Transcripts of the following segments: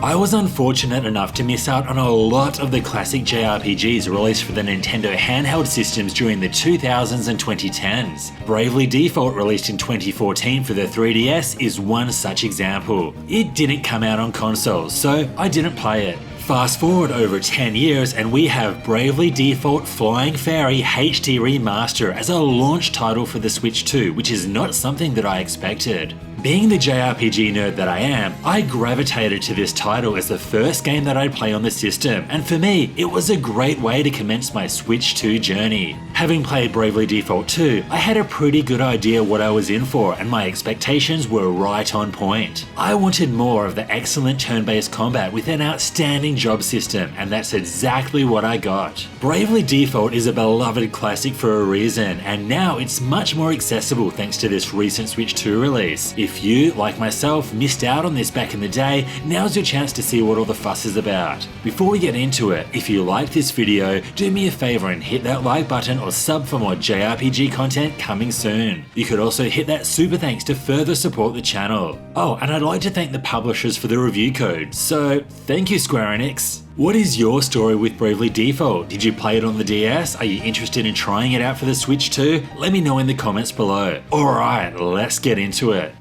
I was unfortunate enough to miss out on a lot of the classic JRPGs released for the Nintendo handheld systems during the 2000s and 2010s. Bravely Default, released in 2014 for the 3DS, is one such example. It didn't come out on consoles, so I didn't play it. Fast forward over 10 years and we have Bravely Default Flying Fairy HD Remaster as a launch title for the Switch 2, which is not something that I expected. Being the JRPG nerd that I am, I gravitated to this title as the first game that I'd play on the system, and for me, it was a great way to commence my Switch 2 journey. Having played Bravely Default 2, I had a pretty good idea what I was in for, and my expectations were right on point. I wanted more of the excellent turn-based combat with an outstanding job system, and that's exactly what I got. Bravely Default is a beloved classic for a reason, and now it's much more accessible thanks to this recent Switch 2 release. If you, like myself, missed out on this back in the day, now's your chance to see what all the fuss is about. Before we get into it, if you liked this video, do me a favor and hit that like button or sub for more JRPG content coming soon. You could also hit that super thanks to further support the channel. Oh, and I'd like to thank the publishers for the review code, so thank you Square Enix. What is your story with Bravely Default? Did you play it on the DS? Are you interested in trying it out for the Switch 2? Let me know in the comments below. Alright, let's get into it.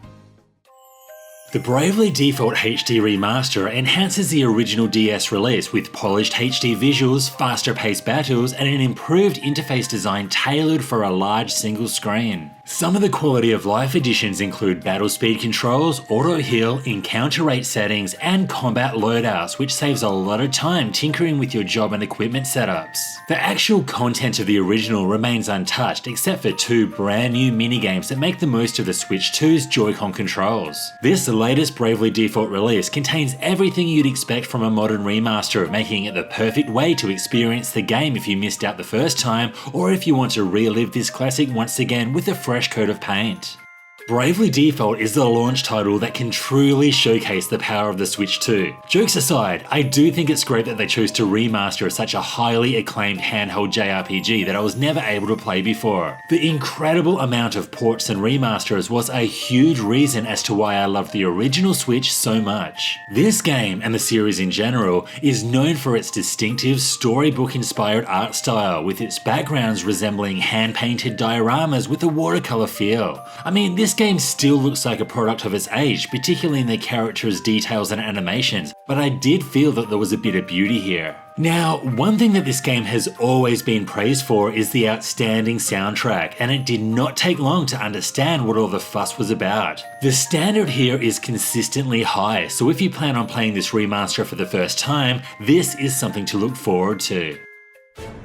The Bravely Default HD Remaster enhances the original DS release with polished HD visuals, faster paced battles, and an improved interface design tailored for a large single screen. Some of the quality of life additions include battle speed controls, auto heal, encounter rate settings, and combat loadouts, which saves a lot of time tinkering with your job and equipment setups. The actual content of the original remains untouched except for two brand new minigames that make the most of the Switch 2's Joy-Con controls. This latest Bravely Default release contains everything you'd expect from a modern remaster, making it the perfect way to experience the game if you missed out the first time, or if you want to relive this classic once again with a fresh coat of paint. Bravely Default is the launch title that can truly showcase the power of the Switch 2. Jokes aside, I do think it's great that they chose to remaster such a highly acclaimed handheld JRPG that I was never able to play before. The incredible amount of ports and remasters was a huge reason as to why I loved the original Switch so much. This game, and the series in general, is known for its distinctive storybook-inspired art style, with its backgrounds resembling hand-painted dioramas with a watercolor feel. I mean, this game still looks like a product of its age, particularly in the characters' details and animations, but I did feel that there was a bit of beauty here. Now, one thing that this game has always been praised for is the outstanding soundtrack, and it did not take long to understand what all the fuss was about. The standard here is consistently high, so if you plan on playing this remaster for the first time, this is something to look forward to.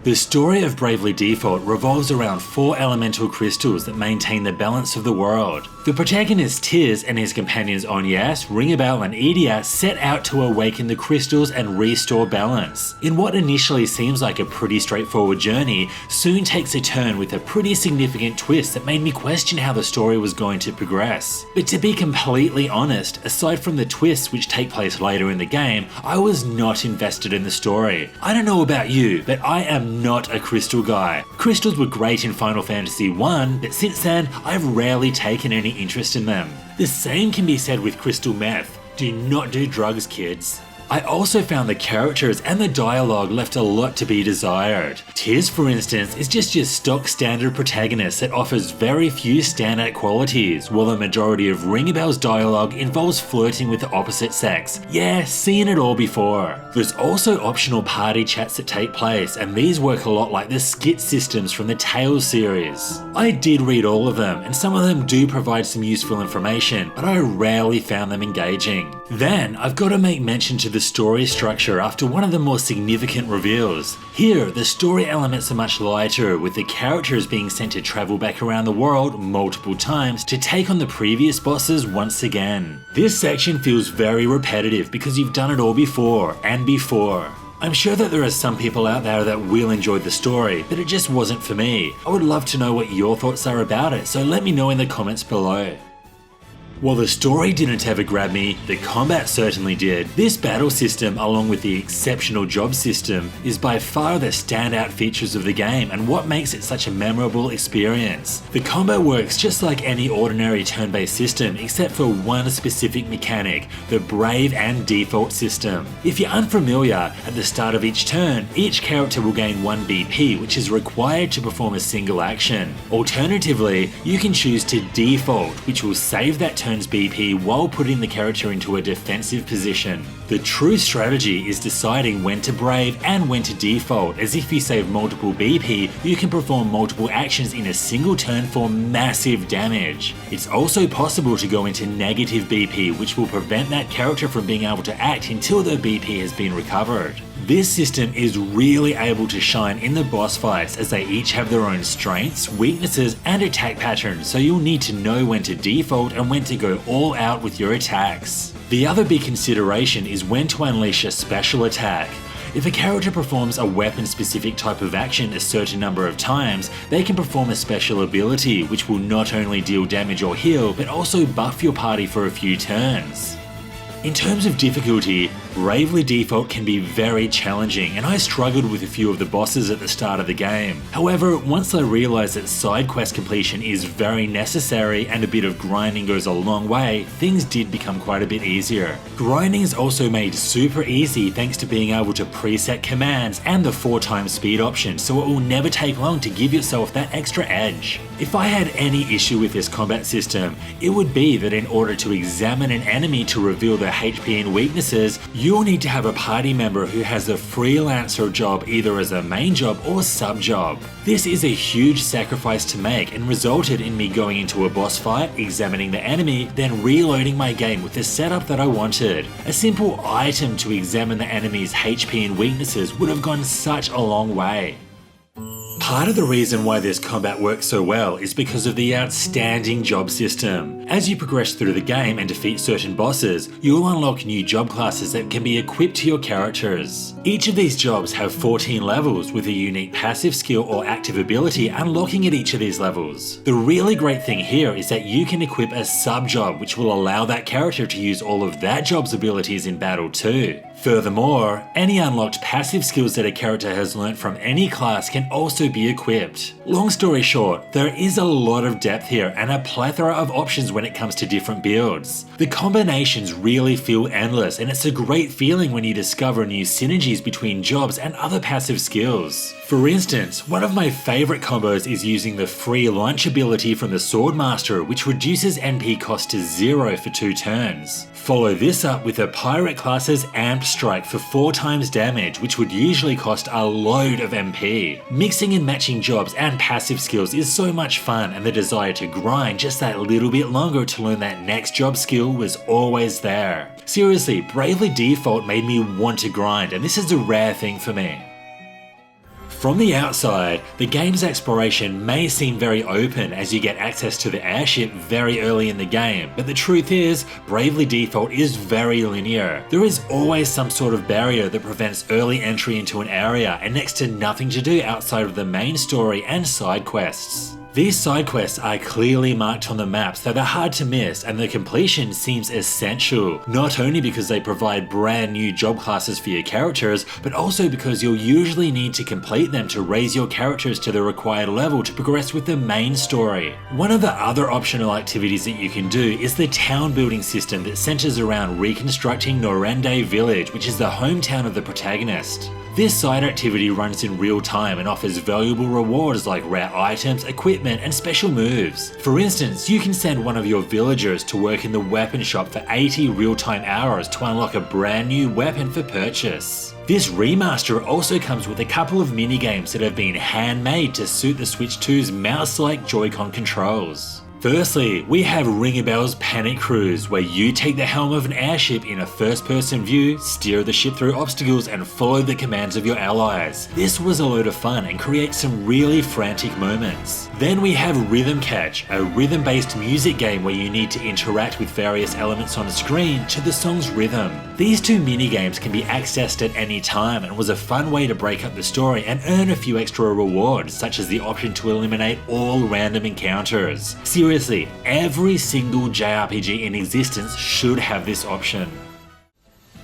The story of Bravely Default revolves around 4 elemental crystals that maintain the balance of the world. The protagonist Tiz and his companions Onyas, Ringabel and Idia set out to awaken the crystals and restore balance. In what initially seems like a pretty straightforward journey, soon takes a turn with a pretty significant twist that made me question how the story was going to progress. But to be completely honest, aside from the twists which take place later in the game, I was not invested in the story. I don't know about you, but I am not a crystal guy. Crystals were great in Final Fantasy 1, but since then, I've rarely taken any interest in them. The same can be said with crystal meth. Do not do drugs, kids. I also found the characters and the dialogue left a lot to be desired. Tiz, for instance, is just your stock standard protagonist that offers very few standout qualities, while the majority of Ringabel's dialogue involves flirting with the opposite sex. Yeah, seen it all before. There's also optional party chats that take place, and these work a lot like the skit systems from the Tales series. I did read all of them, and some of them do provide some useful information, but I rarely found them engaging. Then, I've got to make mention to the story structure after one of the more significant reveals. Here, the story elements are much lighter, with the characters being sent to travel back around the world multiple times to take on the previous bosses once again. This section feels very repetitive because you've done it all before and before. I'm sure that there are some people out there that will enjoy the story, but it just wasn't for me. I would love to know what your thoughts are about it, so let me know in the comments below. While the story didn't ever grab me, the combat certainly did. This battle system, along with the exceptional job system, is by far the standout features of the game and what makes it such a memorable experience. The combat works just like any ordinary turn-based system except for one specific mechanic, the Brave and Default system. If you're unfamiliar, at the start of each turn, each character will gain 1 BP, which is required to perform a single action. Alternatively, you can choose to default, which will save that turn's BP while putting the character into a defensive position. The true strategy is deciding when to brave and when to default, as if you save multiple BP, you can perform multiple actions in a single turn for massive damage. It's also possible to go into negative BP, which will prevent that character from being able to act until their BP has been recovered. This system is really able to shine in the boss fights, as they each have their own strengths, weaknesses, and attack patterns, so you'll need to know when to default and when to go all out with your attacks. The other big consideration is when to unleash a special attack. If a character performs a weapon-specific type of action a certain number of times, they can perform a special ability, which will not only deal damage or heal, but also buff your party for a few turns. In terms of difficulty, Bravely Default can be very challenging, and I struggled with a few of the bosses at the start of the game. However, once I realised that side quest completion is very necessary and a bit of grinding goes a long way, things did become quite a bit easier. Grinding is also made super easy thanks to being able to preset commands and the 4x speed option, so it will never take long to give yourself that extra edge. If I had any issue with this combat system, it would be that in order to examine an enemy to reveal their HP and weaknesses, you'll need to have a party member who has a freelancer job either as a main job or sub job. This is a huge sacrifice to make and resulted in me going into a boss fight, examining the enemy, then reloading my game with the setup that I wanted. A simple item to examine the enemy's HP and weaknesses would have gone such a long way. Part of the reason why this combat works so well is because of the outstanding job system. As you progress through the game and defeat certain bosses, you'll unlock new job classes that can be equipped to your characters. Each of these jobs have 14 levels with a unique passive skill or active ability unlocking at each of these levels. The really great thing here is that you can equip a sub job which will allow that character to use all of that job's abilities in battle too. Furthermore, any unlocked passive skills that a character has learnt from any class can also be equipped. Long story short, there is a lot of depth here and a plethora of options when it comes to different builds. The combinations really feel endless, and it's a great feeling when you discover new synergies between jobs and other passive skills. For instance, one of my favourite combos is using the free lunch ability from the Swordmaster, which reduces NP cost to 0 for 2 turns. Follow this up with a Pirate class's Amp Strike for 4x damage, which would usually cost a load of MP. Mixing and matching jobs and passive skills is so much fun, and the desire to grind just that little bit longer to learn that next job skill was always there. Seriously, Bravely Default made me want to grind, and this is a rare thing for me. From the outside, the game's exploration may seem very open as you get access to the airship very early in the game, but the truth is, Bravely Default is very linear. There is always some sort of barrier that prevents early entry into an area, and next to nothing to do outside of the main story and side quests. These side quests are clearly marked on the map, so they're hard to miss, and the completion seems essential, not only because they provide brand new job classes for your characters, but also because you'll usually need to complete them to raise your characters to the required level to progress with the main story. One of the other optional activities that you can do is the town building system that centers around reconstructing Norende Village, which is the hometown of the protagonist. This side activity runs in real time and offers valuable rewards like rare items, equipment, and special moves. For instance, you can send one of your villagers to work in the weapon shop for 80 real-time hours to unlock a brand new weapon for purchase. This remaster also comes with a couple of minigames that have been handmade to suit the Switch 2's mouse-like Joy-Con controls. Firstly, we have Ring a Bell's Panic Cruise, where you take the helm of an airship in a first-person view, steer the ship through obstacles, and follow the commands of your allies. This was a load of fun and creates some really frantic moments. Then we have Rhythm Catch, a rhythm-based music game where you need to interact with various elements on the screen to the song's rhythm. These two minigames can be accessed at any time and was a fun way to break up the story and earn a few extra rewards, such as the option to eliminate all random encounters. Seriously, seriously, every single JRPG in existence should have this option.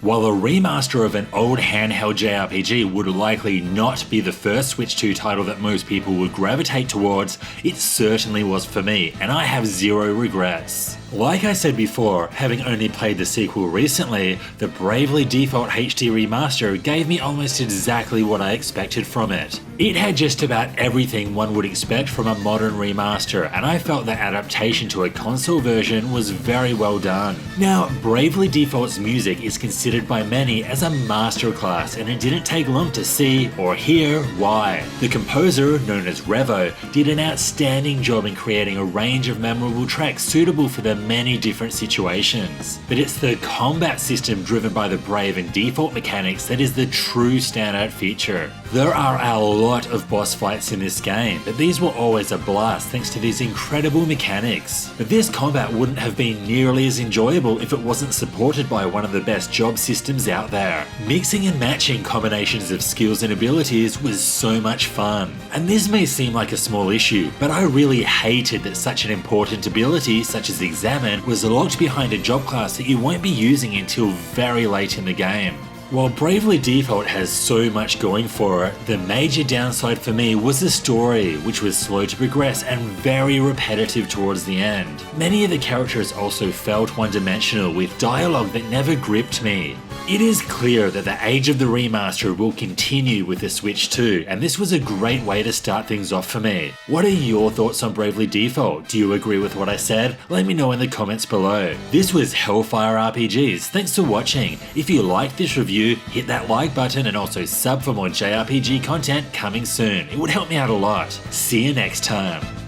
While a remaster of an old handheld JRPG would likely not be the first Switch 2 title that most people would gravitate towards, it certainly was for me, and I have zero regrets. Like I said before, having only played the sequel recently, the Bravely Default HD Remaster gave me almost exactly what I expected from it. It had just about everything one would expect from a modern remaster, and I felt the adaptation to a console version was very well done. Now, Bravely Default's music is considered by many as a masterclass, and it didn't take long to see or hear why. The composer, known as Revo, did an outstanding job in creating a range of memorable tracks suitable for the many different situations. But it's the combat system driven by the Brave and Default mechanics that is the true standout feature. There are a lot of boss fights in this game, but these were always a blast thanks to these incredible mechanics. But this combat wouldn't have been nearly as enjoyable if it wasn't supported by one of the best job systems out there. Mixing and matching combinations of skills and abilities was so much fun. And this may seem like a small issue, but I really hated that such an important ability such as Examine was locked behind a job class that you won't be using until very late in the game. While Bravely Default has so much going for it, the major downside for me was the story, which was slow to progress and very repetitive towards the end. Many of the characters also felt one-dimensional with dialogue that never gripped me. It is clear that the age of the remaster will continue with the Switch 2, and this was a great way to start things off for me. What are your thoughts on Bravely Default? Do you agree with what I said? Let me know in the comments below. This was Hellfire RPGs. Thanks for watching. If you liked this review, hit that like button and also sub for more JRPG content coming soon. It would help me out a lot. See you next time.